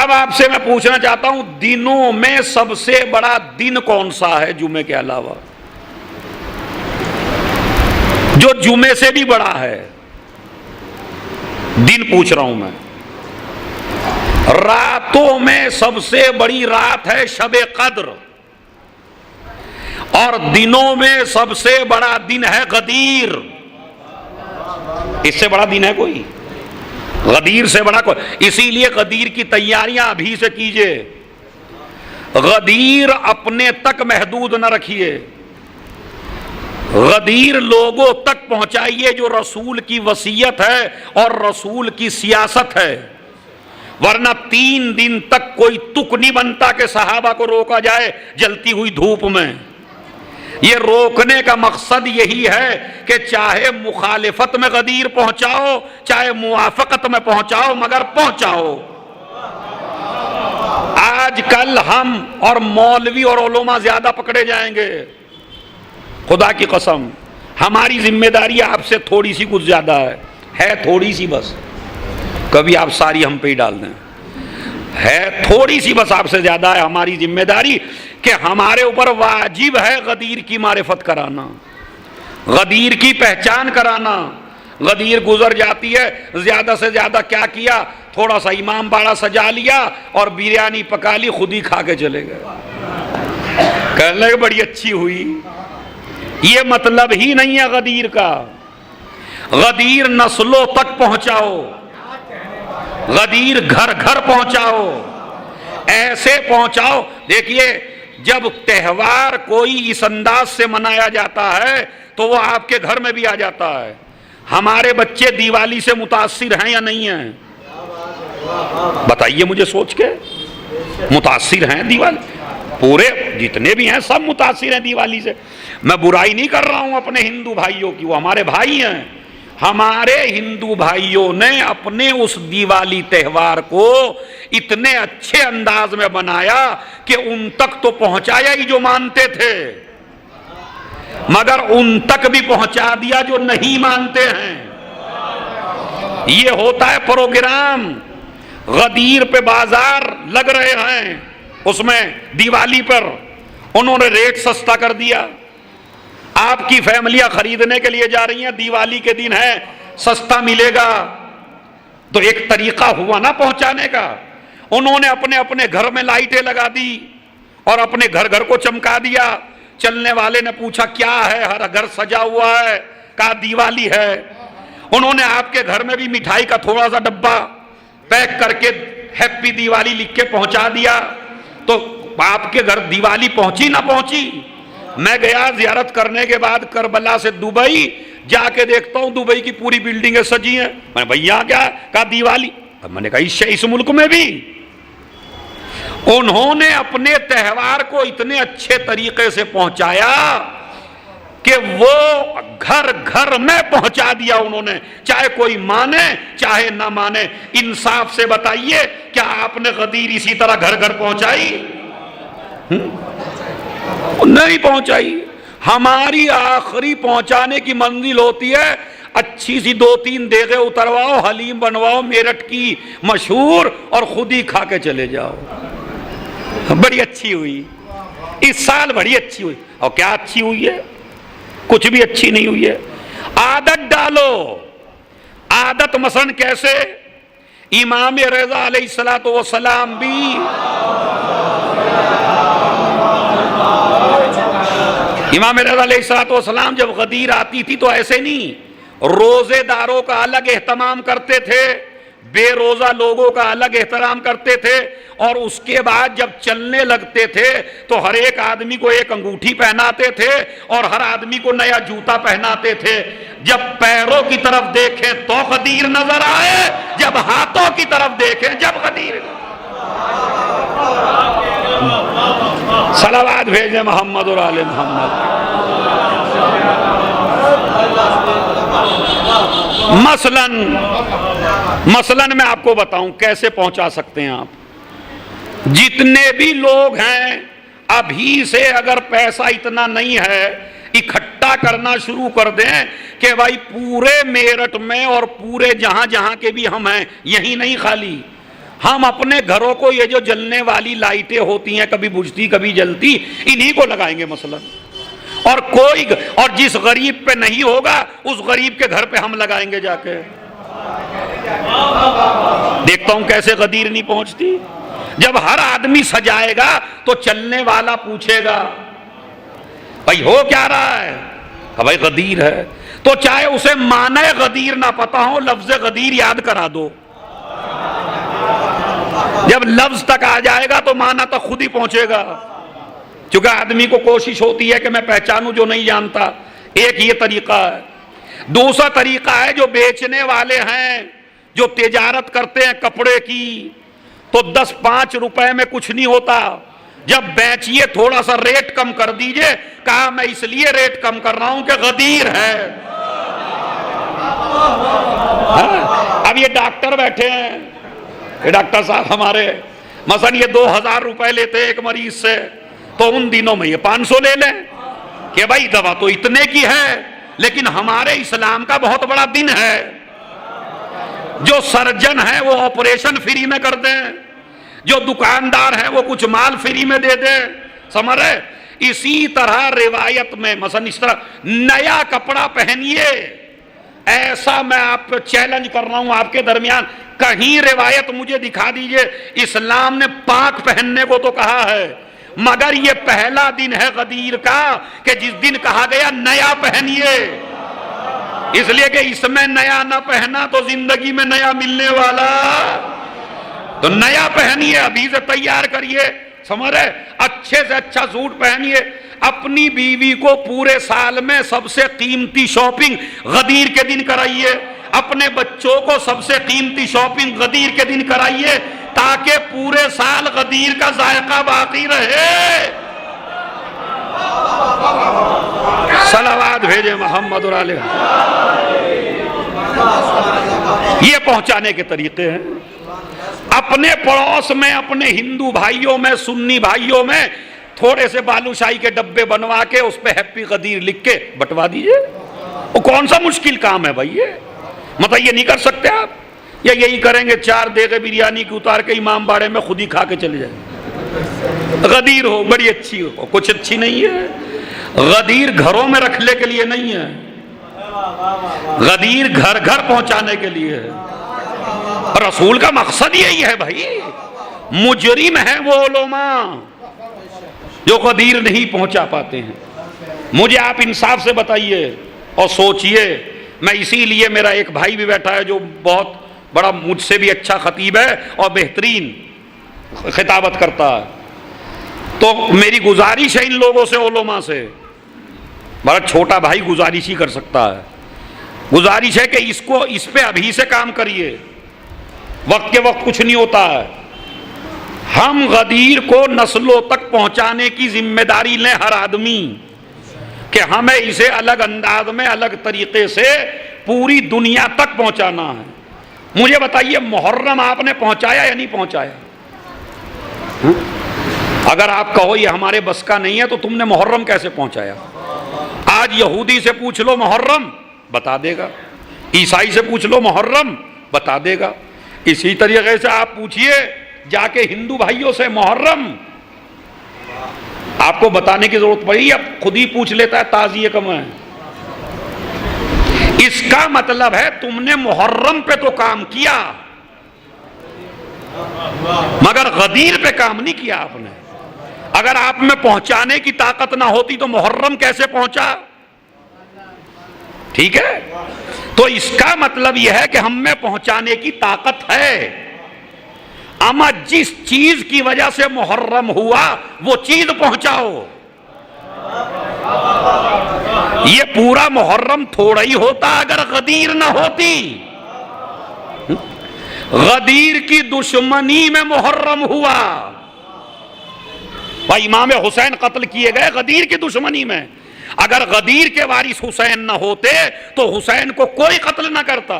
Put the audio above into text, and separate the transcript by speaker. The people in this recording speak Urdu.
Speaker 1: اب آپ سے میں پوچھنا چاہتا ہوں دنوں میں سب سے بڑا دن کون سا ہے جمعے کے علاوہ، جو جمعے سے بھی بڑا ہے؟ دن پوچھ رہا ہوں میں۔ راتوں میں سب سے بڑی رات ہے شب قدر، اور دنوں میں سب سے بڑا دن ہے غدیر۔ اس سے بڑا دن ہے کوئی؟ غدیر سے بڑا کوئی؟ اسی لیے غدیر کی تیاریاں ابھی سے کیجئے۔ غدیر اپنے تک محدود نہ رکھیے، غدیر لوگوں تک پہنچائیے جو رسول کی وصیت ہے اور رسول کی سیاست ہے، ورنہ 3 دن تک کوئی تک نہیں بنتا کہ صحابہ کو روکا جائے جلتی ہوئی دھوپ میں۔ یہ روکنے کا مقصد یہی ہے کہ چاہے مخالفت میں غدیر پہنچاؤ، چاہے موافقت میں پہنچاؤ، مگر پہنچاؤ۔ آج کل ہم اور مولوی اور علماء زیادہ پکڑے جائیں گے، خدا کی قسم ہماری ذمہ داری آپ سے تھوڑی سی کچھ زیادہ ہے تھوڑی سی بس، کبھی آپ ساری ہم پہ ہی ڈال دیں، ہے تھوڑی سی بس آپ سے زیادہ ہے ہماری ذمہ داری کہ ہمارے اوپر واجب ہے غدیر کی معرفت کرانا، غدیر کی پہچان کرانا۔ غدیر گزر جاتی ہے، زیادہ سے زیادہ کیا کیا، تھوڑا سا امام باڑہ سجا لیا اور بریانی پکا لی، خود ہی کھا کے چلے گئے، کہنے لگے بڑی اچھی ہوئی۔ یہ مطلب ہی نہیں ہے غدیر کا۔ غدیر نسلوں تک پہنچاؤ، غدیر گھر گھر پہنچاؤ، ایسے پہنچاؤ۔ دیکھیے جب تہوار کوئی اس انداز سے منایا جاتا ہے تو وہ آپ کے گھر میں بھی آ جاتا ہے۔ ہمارے بچے دیوالی سے متاثر ہیں یا نہیں ہیں؟ بتائیے مجھے سوچ کے، متاثر ہیں دیوالی؟ پورے جتنے بھی ہیں سب متاثر ہیں دیوالی سے۔ میں برائی نہیں کر رہا ہوں اپنے ہندو بھائیوں کی، وہ ہمارے بھائی ہیں۔ ہمارے ہندو بھائیوں نے اپنے اس دیوالی تہوار کو اتنے اچھے انداز میں بنایا کہ ان تک تو پہنچایا ہی جو مانتے تھے، مگر ان تک بھی پہنچا دیا جو نہیں مانتے ہیں۔ یہ ہوتا ہے پروگرام۔ غدیر پہ بازار لگ رہے ہیں، اس میں دیوالی پر انہوں نے ریٹ سستا کر دیا۔ آپ کی فیملیاں خریدنے کے لیے جا رہی ہیں، دیوالی کے دن ہے سستا ملے گا، تو ایک طریقہ ہوا نا پہنچانے کا۔ انہوں نے اپنے اپنے گھر میں لائٹیں لگا دی اور اپنے گھر گھر کو چمکا دیا۔ چلنے والے نے پوچھا کیا ہے، ہر گھر سجا ہوا ہے، کہا دیوالی ہے۔ انہوں نے آپ کے گھر میں بھی مٹھائی کا تھوڑا سا ڈبہ پیک کر کے ہیپی دیوالی لکھ کے پہنچا دیا۔ تو آپ کے گھر دیوالی پہنچی نہ پہنچی؟ میں گیا زیارت کرنے کے بعد کربلا سے دبئی، جا کے دیکھتا ہوں دبئی کی پوری بلڈنگیں سجی ہیں۔ میں نے بھیا کیا؟ کہا دیوالی۔ میں نے کہا اس ملک میں بھی انہوں نے اپنے تہوار کو اتنے اچھے طریقے سے پہنچایا کہ وہ گھر گھر میں پہنچا دیا انہوں نے، چاہے کوئی مانے چاہے نہ مانے۔ انصاف سے بتائیے کیا آپ نے غدیر اسی طرح گھر گھر پہنچائی؟ نہیں پہنچائی۔ ہماری آخری پہنچانے کی منزل ہوتی ہے اچھی سی 2-3 دیگیں اترواؤ، حلیم بنواؤ میرٹھ کی مشہور، اور خود ہی کھا کے چلے جاؤ۔ بڑی اچھی ہوئی، اس سال بڑی اچھی ہوئی۔ اور کیا اچھی ہوئی ہے؟ کچھ بھی اچھی نہیں ہوئی ہے۔ عادت ڈالو۔ عادت مثلا کیسے؟ امام رضا علیہ السلام بھی امام رضا علیہ السلام جب غدیر آتی تھی تو ایسے نہیں، روزے داروں کا الگ اہتمام کرتے تھے، بے روزہ لوگوں کا الگ احترام کرتے تھے، اور اس کے بعد جب چلنے لگتے تھے تو ہر ایک آدمی کو ایک انگوٹھی پہناتے تھے اور ہر آدمی کو نیا جوتا پہناتے تھے۔ جب پیروں کی طرف دیکھیں تو غدیر نظر آئے، جب ہاتھوں کی طرف دیکھیں جب غدیر۔ صلوات بھیجیں محمد اور آل محمد۔ مثلاً میں آپ کو بتاؤں کیسے پہنچا سکتے ہیں آپ۔ جتنے بھی لوگ ہیں ابھی سے اگر پیسہ اتنا نہیں ہے اکٹھا کرنا شروع کر دیں کہ بھائی پورے میرٹھ میں اور پورے جہاں جہاں کے بھی ہم ہیں، یہی نہیں خالی ہم اپنے گھروں کو یہ جو جلنے والی لائٹیں ہوتی ہیں کبھی بجھتی کبھی جلتی انہی کو لگائیں گے مثلا، اور جس غریب پہ نہیں ہوگا اس غریب کے گھر پہ ہم لگائیں گے جا کے۔ دیکھتا ہوں کیسے غدیر نہیں پہنچتی۔ جب ہر آدمی سجائے گا تو چلنے والا پوچھے گا بھائی ہو کیا رہا ہے، بھائی غدیر ہے، تو چاہے اسے معنی غدیر نہ پتا ہو لفظ غدیر یاد کرا دو۔ جب لفظ تک آ جائے گا تو معنی تک خود ہی پہنچے گا، کیونکہ آدمی کو کوشش ہوتی ہے کہ میں پہچانوں جو نہیں جانتا۔ ایک یہ طریقہ ہے۔ دوسرا طریقہ ہے جو بیچنے والے ہیں، جو تجارت کرتے ہیں کپڑے کی، تو 10-5 روپے میں کچھ نہیں ہوتا، جب بیچیے تھوڑا سا ریٹ کم کر دیجئے، کہا میں اس لیے ریٹ کم کر رہا ہوں کہ غدیر ہے۔ اب یہ ڈاکٹر بیٹھے ہیں، یہ ڈاکٹر صاحب ہمارے مثلا یہ 2000 روپے لیتے ایک مریض سے، تو ان دنوں میں یہ 500 لے لیں کہ بھائی دوا تو اتنے کی ہے، لیکن ہمارے اسلام کا بہت بڑا دن ہے۔ جو سرجن ہے وہ آپریشن فری میں کر دیں، جو دکاندار ہے وہ کچھ مال فری میں دے دے، سمجھ رہے؟ اسی طرح روایت میں مثلا اس طرح نیا کپڑا پہنیے، ایسا میں آپ پہ چیلنج کر رہا ہوں آپ کے درمیان، کہیں روایت مجھے دکھا دیجئے اسلام نے پاک پہننے کو تو کہا ہے، مگر یہ پہلا دن ہے غدیر کا کہ جس دن کہا گیا نیا پہنیے، اس لیے کہ اس میں نیا نہ پہنا تو زندگی میں نیا ملنے والا، تو نیا پہنیے، ابھی سے تیار کریے، سمجھ رہے؟ اچھے سے اچھا سوٹ پہنیے۔ اپنی بیوی کو پورے سال میں سب سے قیمتی شاپنگ غدیر کے دن کرائیے، اپنے بچوں کو سب سے قیمتی شاپنگ غدیر کے دن کرائیے، تاکہ پورے سال غدیر کا ذائقہ باقی رہے۔ صلوات بھیجے محمد اور علیہ۔ یہ پہنچانے کے طریقے ہیں۔ اپنے پڑوس میں، اپنے ہندو بھائیوں میں، سنی بھائیوں میں تھوڑے سے بالوشاہی کے ڈبے بنوا کے اس پہ ہیپی غدیر لکھ کے بٹوا دیجئے، وہ کون سا مشکل کام ہے بھائی؟ مطلب یہ نہیں کر سکتے آپ؟ یا یہی کریں گے 4 دیگے بریانی کی اتار کے امام باڑے میں خود ہی کھا کے چلے جائیں؟ غدیر ہو بڑی اچھی ہو، کچھ اچھی نہیں ہے۔ غدیر گھروں میں رکھنے کے لیے نہیں ہے، غدیر گھر گھر پہنچانے کے لیے ہے۔ رسول کا مقصد یہی ہے بھائی۔ مجرم ہیں وہ علماء جو غدیر نہیں پہنچا پاتے ہیں۔ مجھے آپ انصاف سے بتائیے اور سوچئے، میں اسی لیے میرا ایک بھائی بھی بیٹھا ہے جو بہت بڑا مجھ سے بھی اچھا خطیب ہے اور بہترین خطابت کرتا ہے، تو میری گزارش ہے ان لوگوں سے، علماء سے، بڑا چھوٹا بھائی گزارش ہی کر سکتا ہے، گزارش ہے کہ اس پہ ابھی سے کام کریے، وقت کے وقت کچھ نہیں ہوتا ہے۔ ہم غدیر کو نسلوں تک پہنچانے کی ذمہ داری لیں ہر آدمی، کہ ہمیں اسے الگ انداز میں، الگ طریقے سے پوری دنیا تک پہنچانا ہے۔ مجھے بتائیے محرم آپ نے پہنچایا یا نہیں پہنچایا؟ اگر آپ کہو یہ ہمارے بس کا نہیں ہے تو تم نے محرم کیسے پہنچایا؟ آج یہودی سے پوچھ لو محرم بتا دے گا، عیسائی سے پوچھ لو محرم بتا دے گا، اسی طریقے سے آپ پوچھئے جا کے ہندو بھائیوں سے محرم، آپ کو بتانے کی ضرورت پڑی، اب خود ہی پوچھ لیتا ہے تعزیے کم ہے۔ اس کا مطلب ہے تم نے محرم پہ تو کام کیا مگر غدیر پہ کام نہیں کیا آپ نے۔ اگر آپ میں پہنچانے کی طاقت نہ ہوتی تو محرم کیسے پہنچا؟ ٹھیک ہے، تو اس کا مطلب یہ ہے کہ ہم میں پہنچانے کی طاقت ہے، اما جس چیز کی وجہ سے محرم ہوا وہ چیز پہنچاؤ۔ یہ پورا محرم تھوڑا ہی ہوتا اگر غدیر نہ ہوتی۔ غدیر کی دشمنی میں محرم ہوا، بھائی امام حسین قتل کیے گئے غدیر کی دشمنی میں۔ اگر غدیر کے وارث حسین نہ ہوتے تو حسین کو کوئی قتل نہ کرتا۔